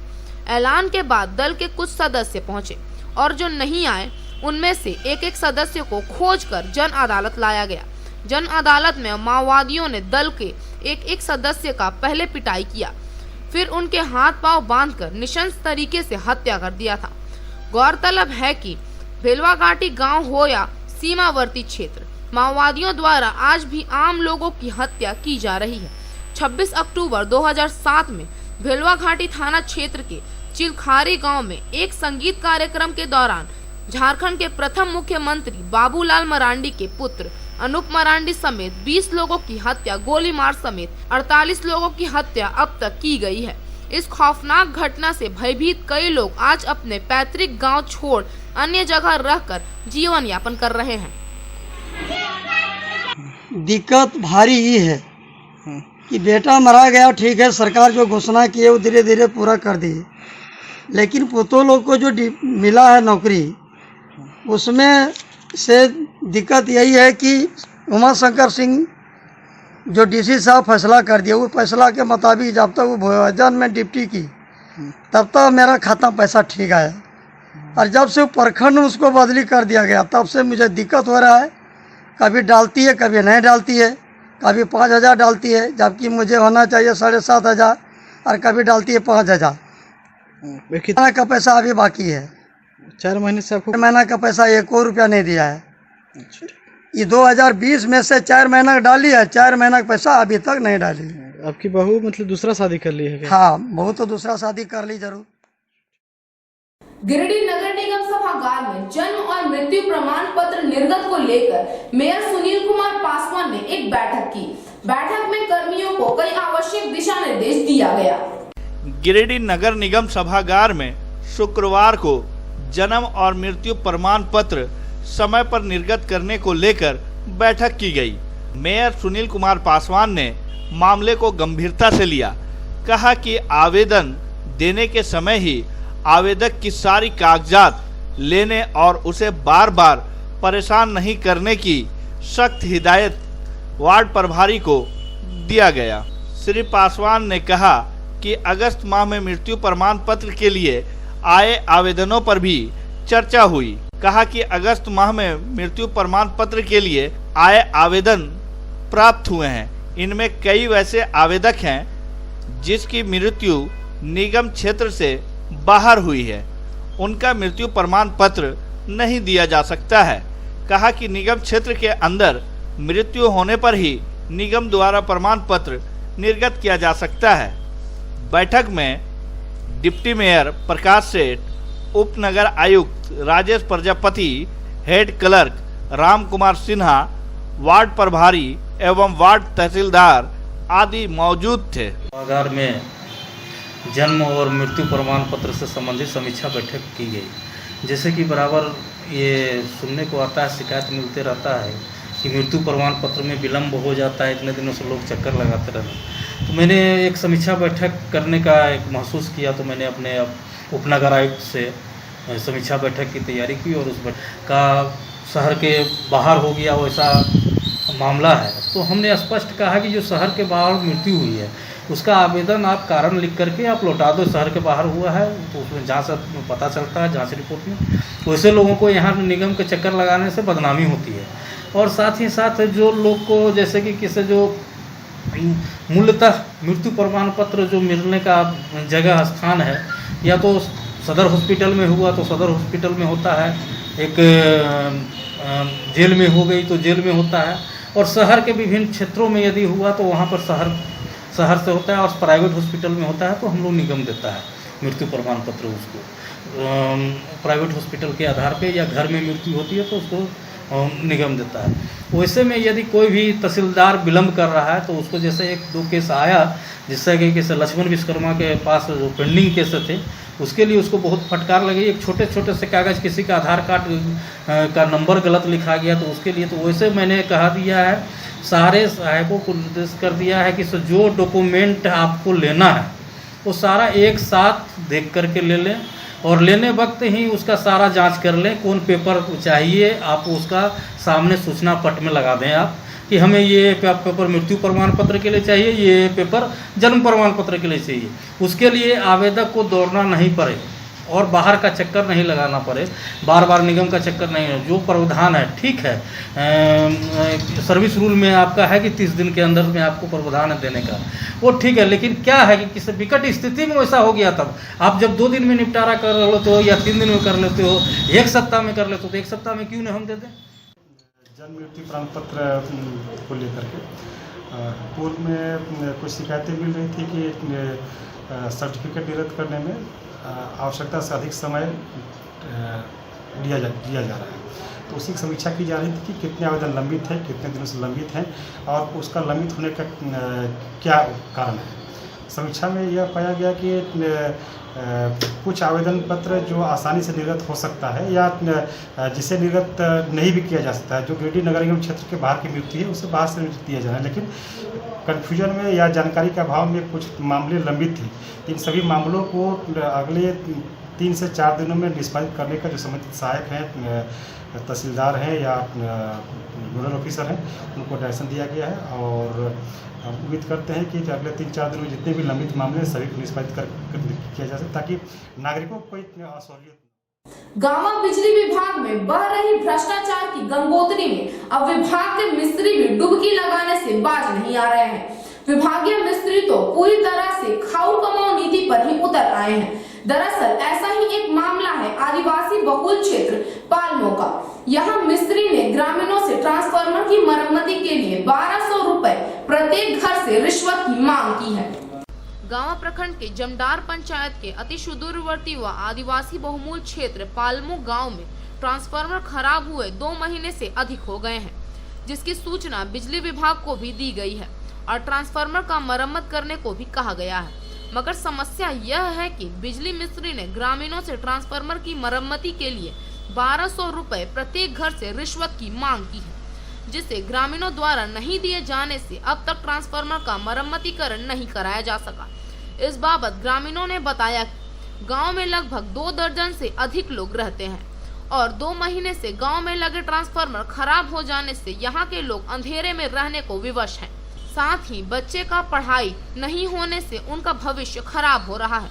ऐलान के बाद दल के कुछ सदस्य पहुंचे और जो नहीं आए उनमें से एक सदस्य को खोजकर जन अदालत लाया गया। जन अदालत में माओवादियों ने दल के एक सदस्य का पहले पिटाई किया, फिर उनके हाथ पांव बांधकर निशंस तरीके से हत्या कर दिया था। गौरतलब है कि भेलवा घाटी गांव हो या सीमावर्ती क्षेत्र, माओवादियों द्वारा आज भी आम लोगों की हत्या की जा रही है। 26 अक्टूबर 2007 में भेलवा घाटी थाना क्षेत्र के चिलखारी गांव में एक संगीत कार्यक्रम के दौरान झारखंड के प्रथम मुख्यमंत्री बाबूलाल मरांडी के पुत्र अनूप मरांडी समेत 20 लोगों की हत्या, गोली मार समेत 48 लोगों की हत्या अब तक की गई है। इस खौफनाक घटना से भयभीत कई लोग आज अपने पैतृक गांव छोड़ अन्य जगह रहकर जीवन यापन कर रहे हैं। दिक्कत भारी ही है कि बेटा मरा गया, ठीक है, सरकार जो घोषणा की है वो धीरे धीरे पूरा कर दी, लेकिन पुतों लोग को जो मिला है नौकरी, उसमें से दिक्कत यही है कि उमा शंकर सिंह जो डीसी साहब फैसला कर दिया, वो फैसला के मुताबिक जब तक वो भोजन में डिप्टी की तब तक मेरा खाता पैसा ठीक आया, और जब से प्रखंड में उसको बदली कर दिया गया तब से मुझे दिक्कत हो रहा है। कभी डालती है, कभी नहीं डालती है, कभी 5,000 डालती है जबकि मुझे होना चाहिए 7,500, और कभी डालती है 5,000। कितना का पैसा अभी बाकी है? 4 महीने से आपको 4 महीना का पैसा 1 रुपया नहीं दिया है। ये 2020 में से 4 महीना डाली है, 4 महीना का पैसा अभी तक नहीं डाली। आपकी बहू मतलब दूसरा शादी कर ली है क्या? हाँ, बहू तो दूसरा शादी कर ली जरूर। गिरिडीह नगर निगम सभागार में जन्म और मृत्यु प्रमाण पत्र निर्गत को लेकर मेयर सुनील कुमार पासवान ने एक बैठक की। बैठक में कर्मियों को कई आवश्यक दिशा निर्देश दिया गया। गिरिडीह नगर निगम सभागार में शुक्रवार को जन्म और मृत्यु प्रमाण पत्र समय पर निर्गत करने को लेकर बैठक की गई। मेयर सुनील कुमार पासवान ने मामले को गंभीरता से लिया। कहा कि आवेदन देने के समय ही आवेदक की सारी कागजात लेने और उसे बार बार परेशान नहीं करने की सख्त हिदायत वार्ड प्रभारी को दिया गया। श्री पासवान ने कहा कि अगस्त माह में मृत्यु प्रमाण पत्र के लिए आए आवेदनों पर भी चर्चा हुई। कहा कि अगस्त माह में मृत्यु प्रमाण पत्र के लिए आए आवेदन प्राप्त हुए हैं। इनमें कई वैसे आवेदक हैं जिसकी मृत्यु निगम क्षेत्र से बाहर हुई है, उनका मृत्यु प्रमाण पत्र नहीं दिया जा सकता है। कहा कि निगम क्षेत्र के अंदर मृत्यु होने पर ही निगम द्वारा प्रमाण पत्र निर्गत किया जा सकता है। बैठक में डिप्टी मेयर प्रकाश सेठ, उप नगर आयुक्त Rajesh Prajapati, head clerk Ram Kumar Sinha, ward प्रभारी एवं वार्ड तहसीलदार आदि मौजूद थे। सभागार में जन्म और मृत्यु प्रमाण पत्र से संबंधित समीक्षा बैठक की गई। जैसे कि बराबर ये सुनने को आता है, शिकायत मिलते रहता है कि मृत्यु प्रमाण पत्र में विलम्ब हो जाता है, इतने दिनों से लोग चक्कर लगाते रहते। तो मैंने एक समीक्षा बैठक करने का एक महसूस किया, तो मैंने अपने उपनगर आयुक्त से समीक्षा बैठक की तैयारी की और उस बैठक का शहर के बाहर हो गया वैसा मामला है। तो हमने स्पष्ट कहा कि जो शहर के बाहर मृत्यु हुई है उसका आवेदन आप कारण लिख करके आप लौटा दो, शहर के बाहर हुआ है तो उसमें जांच पता चलता है जांच रिपोर्ट में। वैसे लोगों को यहाँ निगम के चक्कर लगाने से बदनामी होती है। और साथ ही साथ जो लोग को जैसे कि किसी जो मूलतः मृत्यु प्रमाण पत्र जो मिलने का जगह स्थान है, या तो सदर हॉस्पिटल में हुआ तो सदर हॉस्पिटल में होता है, एक जेल में हो गई तो जेल में होता है, और शहर के विभिन्न क्षेत्रों में यदि हुआ तो वहाँ पर शहर से होता है, और प्राइवेट हॉस्पिटल में होता है तो हम लोग निगम देता है मृत्यु प्रमाण पत्र उसको। प्राइवेट हॉस्पिटल के आधार पे या घर में मृत्यु होती है तो उसको निगम देता है। वैसे में यदि कोई भी तहसीलदार विलम्ब कर रहा है तो उसको जैसे 1-2 केस आया, जिससे कि जैसे लक्ष्मण विश्वकर्मा के पास जो पेंडिंग केस थे उसके लिए उसको बहुत फटकार लगी। एक छोटे छोटे से कागज़, किसी का आधार कार्ड का नंबर गलत लिखा गया तो उसके लिए, तो वैसे मैंने कहा दिया है, सारे सहायकों को निर्देश कर दिया है कि जो डॉक्यूमेंट आपको लेना है वो सारा एक साथ देख करके ले लें, और लेने वक्त ही उसका सारा जांच कर लें, कौन पेपर चाहिए आप उसका सामने सूचना पट में लगा दें आप कि हमें ये पेपर मृत्यु प्रमाण पत्र के लिए चाहिए, ये पेपर जन्म प्रमाण पत्र के लिए चाहिए। उसके लिए आवेदक को दौड़ना नहीं पड़े और बाहर का चक्कर नहीं लगाना पड़े, बार बार निगम का चक्कर नहीं है। जो प्रावधान है ठीक है, सर्विस रूल में आपका है कि 30 दिन के अंदर में आपको प्रावधान है देने का, वो ठीक है, लेकिन क्या है कि किसी विकट स्थिति में वैसा हो गया, तब आप जब 2 दिन में निपटारा कर लेते हो या 3 दिन में कर लेते हो, 1 सप्ताह में कर लेते हो, तो 1 सप्ताह में क्यों नहीं हम दे दें। जन्म मृत्यु प्रमाण पत्र को लेकर के पूर्व में कुछ शिकायतें मिल रही थी कि सर्टिफिकेट निरस्त करने में आवश्यकता से अधिक समय दिया जा रहा है। तो उसी की समीक्षा की जा रही थी कि कितने आवेदन लंबित हैं, कितने दिनों से लंबित हैं और उसका लंबित होने का क्या कारण है। समीक्षा में यह पाया गया कि कुछ आवेदन पत्र जो आसानी से निर्गत हो सकता है या जिसे निर्गत नहीं भी किया जा सकता है, जो गिरिडीह नगर निगम क्षेत्र के बाहर की मृत्यु है उसे बाहर से निर्गत दिया जा रहा है, लेकिन कन्फ्यूजन में या जानकारी के अभाव में कुछ मामले लंबित थे। इन सभी मामलों को अगले 3 से 4 दिनों में निष्पादित करने का जो संबंधित सहायक हैं, तहसीलदार हैं या नोडल ऑफिसर हैं, उनको डायरेक्शन दिया गया है। और हम उम्मीद करते हैं कि अगले 3-4 दिनों में जितने भी लंबित मामले हैं सभी को निष्पादित किया जा सके ताकि नागरिकों को कोई असुविधा। गांवा बिजली विभाग में बह रही भ्रष्टाचार की गंगोत्री में अब विभाग के मिस्त्री भी डुबकी लगाने से बाज नहीं आ रहे हैं। विभागीय मिस्त्री तो पूरी तरह से खाऊ कमाऊ नीति पर ही उतर आए हैं। दरअसल ऐसा ही एक मामला है आदिवासी बहुल क्षेत्र पालमो का। यहाँ मिस्त्री ने ग्रामीणों से ट्रांसफार्मर की मरम्मती के लिए 1200 रुपए प्रत्येक घर से रिश्वत की मांग की है। गांवा प्रखंड के जमडार पंचायत के अति सुदूरवर्ती व आदिवासी बहुमूल क्षेत्र पालमो गांव में ट्रांसफार्मर खराब हुए 2 महीने से अधिक हो गए हैं, जिसकी सूचना बिजली विभाग को भी दी गई है और ट्रांसफार्मर का मरम्मत करने को भी कहा गया है। मगर समस्या यह है कि बिजली मिस्त्री ने ग्रामीणों से ट्रांसफार्मर की मरम्मती के लिए 1200 रुपए प्रत्येक घर से रिश्वत की मांग की है, जिसे ग्रामीणों द्वारा नहीं दिए जाने से अब तक ट्रांसफार्मर का मरम्मतीकरण नहीं कराया जा सका। इस बाबत ग्रामीणों ने बताया कि गांव में लगभग 2 दर्जन से अधिक लोग रहते हैं और 2 महीने से गांव में लगे ट्रांसफार्मर खराब हो जाने से यहां के लोग अंधेरे में रहने को विवश हैं। साथ ही बच्चे का पढ़ाई नहीं होने से उनका भविष्य खराब हो रहा है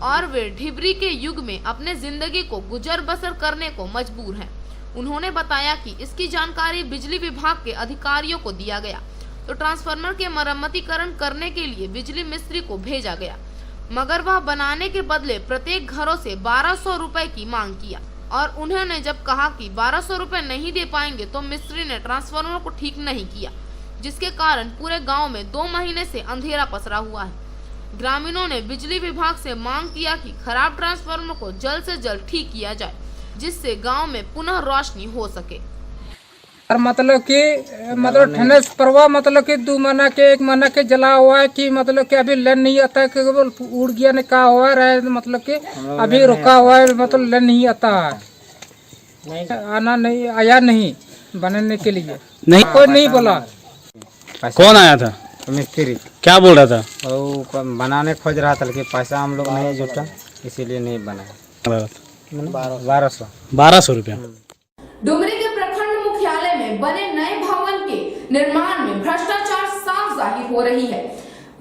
और वे ढिबरी के युग में अपने जिंदगी को गुजर बसर करने को मजबूर हैं। उन्होंने बताया कि इसकी जानकारी बिजली विभाग के अधिकारियों को दिया गया तो ट्रांसफार्मर के मरम्मतीकरण करने के लिए बिजली मिस्त्री को भेजा गया, मगर वह बनाने के बदले प्रत्येक घरों से 1200 रुपए की मांग किया और उन्होंने जब कहा कि 1200 रुपए नहीं दे पाएंगे तो मिस्त्री ने ट्रांसफार्मर को ठीक नहीं किया, जिसके कारण पूरे गांव में 2 महीने से अंधेरा पसरा हुआ है। ग्रामीणों ने बिजली विभाग से मांग किया कि खराब ट्रांसफार्मर को जल्द से जल्द ठीक किया जाए, जिससे गांव में पुनः रोशनी हो सके। और मतलब ठंडे परवा मतलब कि 2 महीना के 1 महीना के जला हुआ है कि मतलब कि अभी लाइन नहीं आता है, केवल उड़ गया ने कहा हुआ है, मतलब कि अभी रुका हुआ है, मतलब लाइन नहीं आता है, आना नहीं आया नहीं बनाने के लिए नहीं कोई नहीं बोला। कौन आया था? मिस्त्री। क्या बोल रहा था? वो बनाने खोज रहा था, लेकिन पैसा हम लोग नहीं जुटा, इसीलिए नहीं बनाया। 1200 रुपया। डुमरी के प्रखंड मुख्यालय में बने नए भवन के निर्माण में भ्रष्टाचार साफ जाहिर हो रही है।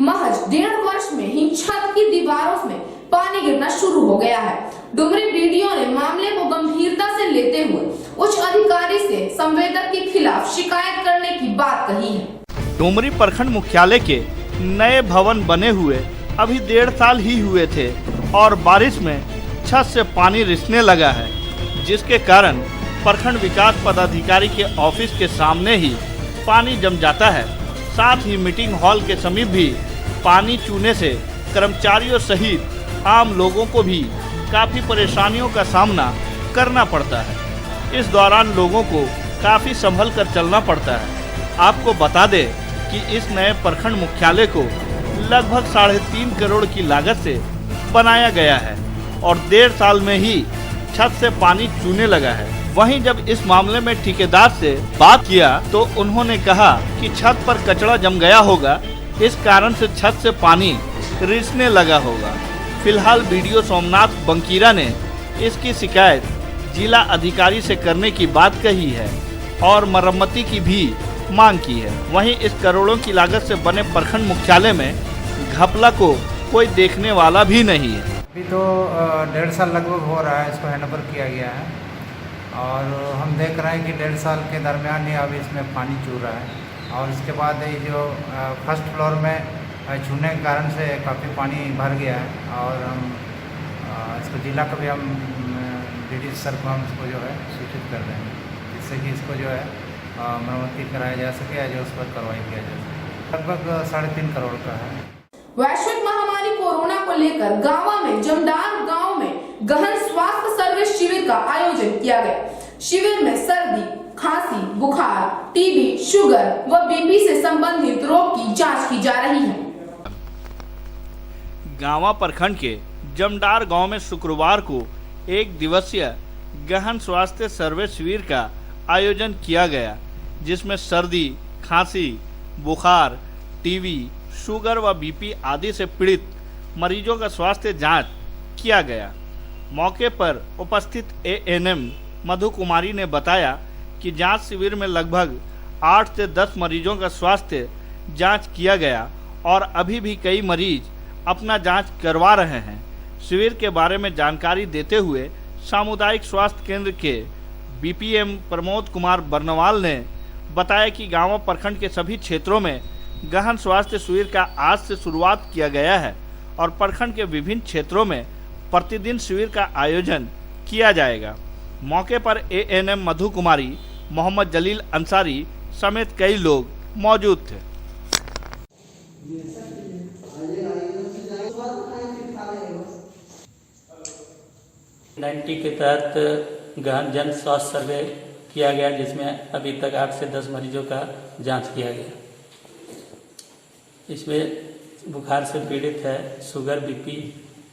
महज 1.5 वर्ष में ही छत की दीवारों में पानी गिरना शुरू हो गया है। डुमरी बीडीओ ने मामले को गंभीरता से लेते हुए उच्च अधिकारी से संवेदक के खिलाफ शिकायत करने की बात कही है। डुमरी प्रखंड मुख्यालय के नए भवन बने हुए अभी 1.5 साल ही हुए थे और बारिश में छत से पानी रिसने लगा है, जिसके कारण प्रखंड विकास पदाधिकारी के ऑफिस के सामने ही पानी जम जाता है। साथ ही मीटिंग हॉल के समीप भी पानी चूने से कर्मचारियों सहित आम लोगों को भी काफ़ी परेशानियों का सामना करना पड़ता है। इस दौरान लोगों को काफ़ी संभल कर चलना पड़ता है। आपको बता दें कि इस नए प्रखंड मुख्यालय को लगभग 3.5 करोड़ की लागत से बनाया गया है और 1.5 साल में ही छत से पानी चूने लगा है। वहीं जब इस मामले में ठेकेदार से बात किया तो उन्होंने कहा कि छत पर कचरा जम गया होगा, इस कारण से छत से पानी रिसने लगा होगा। फिलहाल बीडीओ सोमनाथ बंकीरा ने इसकी शिकायत जिला अधिकारी से करने की बात कही है और मरम्मती की भी मांग की है। वहीं इस करोड़ों की लागत से बने प्रखंड मुख्यालय में घपला को कोई देखने वाला भी नहीं है। अभी तो 1.5 साल लगभग हो रहा है, इसको हैंडओवर किया गया है और हम देख रहे हैं कि 1.5 साल के दरमियान ही अभी इसमें पानी चू रहा है और इसके बाद ये जो फर्स्ट फ्लोर में छूने के कारण से काफ़ी पानी भर गया है और हम इसको जिला का भी हम डीडी सर को हम इसको जो है सूचित कर रहे हैं, जिससे कि इसको जो है मरम्मती कराया जा सके या जो उस पर कार्रवाई किया जा सके। लगभग 3.5 करोड़ का है। वैश्विक महामारी कोरोना को लेकर गांवा में जमदार गांव में गहन स्वास्थ्य सर्विस शिविर का आयोजन किया गया। शिविर में सर्दी, खांसी, बुखार, टीबी, शुगर व बीपी से संबंधित रोग की जांच की जा रही है। गांवा प्रखंड के जमदार गांव में शुक्रवार को 1 दिवसीय गहन स्वास्थ्य सर्विस शिविर का आयोजन किया गया, जिसमें सर्दी, खांसी, बुखार, टीबी, शुगर व बीपी आदि से पीड़ित मरीजों का स्वास्थ्य जांच किया गया। मौके पर उपस्थित एएनएम मधु कुमारी ने बताया कि जांच शिविर में लगभग 8 से 10 मरीजों का स्वास्थ्य जांच किया गया और अभी भी कई मरीज अपना जांच करवा रहे हैं। शिविर के बारे में जानकारी देते हुए सामुदायिक स्वास्थ्य केंद्र के बीपीएम प्रमोद कुमार बर्नवाल ने बताया कि गांव प्रखंड के सभी क्षेत्रों में गहन स्वास्थ्य शिविर का आज से शुरुआत किया गया है और प्रखंड के विभिन्न क्षेत्रों में प्रतिदिन शिविर का आयोजन किया जाएगा। मौके पर एएनएम मधु कुमारी, मोहम्मद जलील अंसारी समेत कई लोग मौजूद थे। के तहत गहन जन स्वास्थ्य सर्वे किया गया, जिसमें अभी तक 8 से 10 मरीजों का जांच किया गया। इसमें बुखार से पीड़ित है, शुगर, बीपी,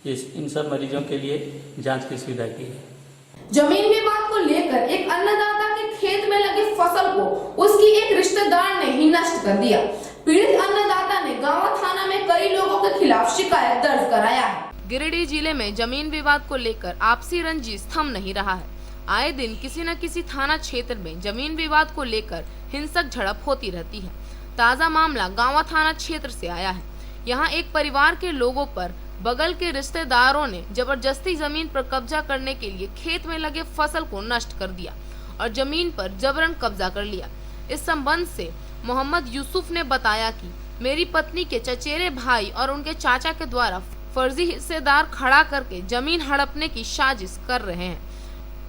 इन सब मरीजों के लिए जांच की सुविधा की है। जमीन विवाद को लेकर एक अन्नदाता के खेत में लगी फसल को उसकी एक रिश्तेदार ने ही नष्ट कर दिया। पीड़ित अन्नदाता ने गांवा थाना में कई लोगों के खिलाफ शिकायत दर्ज कराया है। गिरिडीह जिले में जमीन विवाद को लेकर आपसी रंजिश थम नहीं रहा है। आए दिन किसी न किसी थाना क्षेत्र में जमीन विवाद को लेकर हिंसक झड़प होती रहती है। ताजा मामला गांवा थाना क्षेत्र से आया है। यहां एक परिवार के लोगों पर बगल के रिश्तेदारों ने जबरदस्ती जमीन पर कब्जा करने के लिए खेत में लगे फसल को नष्ट कर दिया और जमीन पर जबरन कब्जा कर लिया। इस संबंध से मोहम्मद यूसुफ ने बताया कि मेरी पत्नी के चचेरे भाई और उनके चाचा के द्वारा फर्जी हिस्सेदार खड़ा करके जमीन हड़पने की साजिश कर रहे हैं।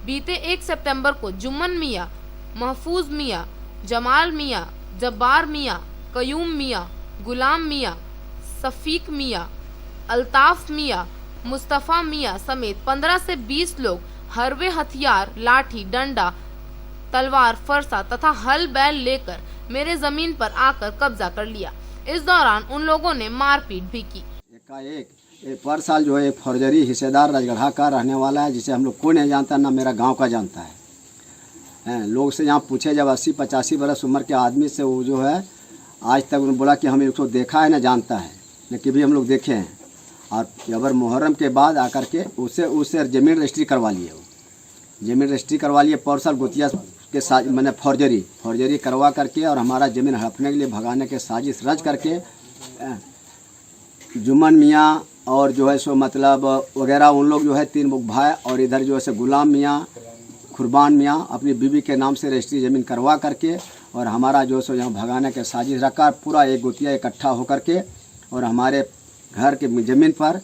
बीते 1 सितंबर को जुम्मन मियां, महफूज मियां, जमाल मियां, जब्बार मियां, कयूम मियां, गुलाम मियां, सफीक मियां, अल्ताफ मियां, मुस्तफा मियां समेत 15 से 20 लोग हरवे हथियार, लाठी, डंडा, तलवार, फरसा तथा हल बैल लेकर मेरे जमीन पर आकर कब्जा कर लिया। इस दौरान उन लोगों ने मारपीट भी की। पर साल जो है एक फौजरी हिस्सेदार राजगढ़ा का रहने वाला है, जिसे हम लोग कोई नहीं जानता, ना मेरा गांव का जानता है। लोग से यहाँ पूछे जब 80-85 बरस उम्र के आदमी से, वो जो है आज तक उन्होंने बोला कि हम इसको देखा है ना जानता है, लेकिन भी हम लोग देखे हैं। और अबर मुहर्रम के बाद आकर के उससे ज़मीन रजिस्ट्री करवा लिए, वो ज़मीन रजिस्ट्री करवा लिए। पर साल गोतिया के साथ मैंने फौजरी करवा करके और हमारा ज़मीन हड़पने के लिए भगाने के साजिश रच करके जुम्मन मियाँ और जो है सो मतलब वगैरह उन लोग जो है 3 भाई, और इधर जो है सो गुलाम मियाँ, कुर्बान मियाँ अपनी बीवी के नाम से रजिस्ट्री ज़मीन करवा करके और हमारा जो है सो यहाँ भगाने के साजिश रखा। पूरा एक गोतिया इकट्ठा होकर के और हमारे घर के ज़मीन पर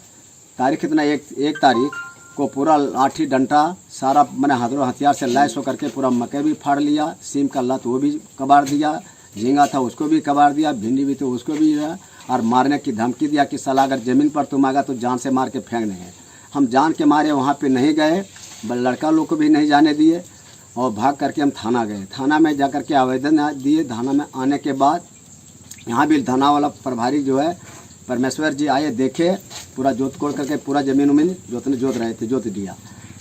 तारीख इतना 1 तारीख को पूरा लाठी डंडा सारा मैंने हथियार से लैस होकर के पूरा मकई भी फाड़ लिया, सीम का लत वो भी कबाड़ दिया, झींगा था उसको भी कबाड़ दिया, भिंडी भी तो उसको भी है, और मारने की धमकी दिया कि साला अगर ज़मीन पर तुम आएगा तो जान से मार के फेंक देंगे। हम जान के मारे वहाँ पे नहीं गए, लड़का लोग को भी नहीं जाने दिए और भाग करके हम थाना गए। थाना में जा करके आवेदन दिए। थाना में आने के बाद यहाँ भी थाना वाला प्रभारी जो है परमेश्वर जी आए, देखे, पूरा जोत कोड़ करके पूरा ज़मीन उमीन जोत रहे थे, जोत दिया।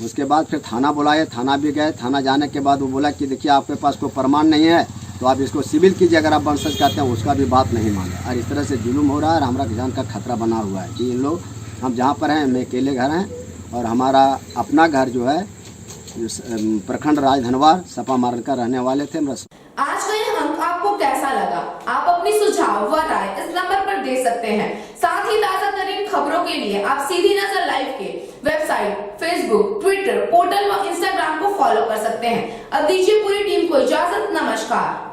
उसके बाद फिर थाना बुलाए, थाना भी गए। थाना जाने के बाद वो बोला कि देखिए आपके पास कोई प्रमाण नहीं है तो आप इसको सिविल कीजिए, अगर आप वंशज कहते हैं। उसका भी बात नहीं माना और इस तरह से जुलूम हो रहा है और हमारा जान का खतरा बना हुआ है कि इन लोग, हम जहाँ पर हैं मैं अकेले घर हैं और हमारा अपना घर जो है प्रखंड राजधनवार सपा मारन का रहने वाले थे। आज का यह अंक आपको कैसा लगा? आप अपनी सुझाव व राय इस नंबर पर दे सकते हैं। साथ ही ताजा तरीन खबरों के लिए आप सीधी नजर लाइव के वेबसाइट, फेसबुक, ट्विटर, पोर्टल व इंस्टाग्राम को फॉलो कर सकते हैं। अब दीजिए पूरी टीम को इजाजत। नमस्कार।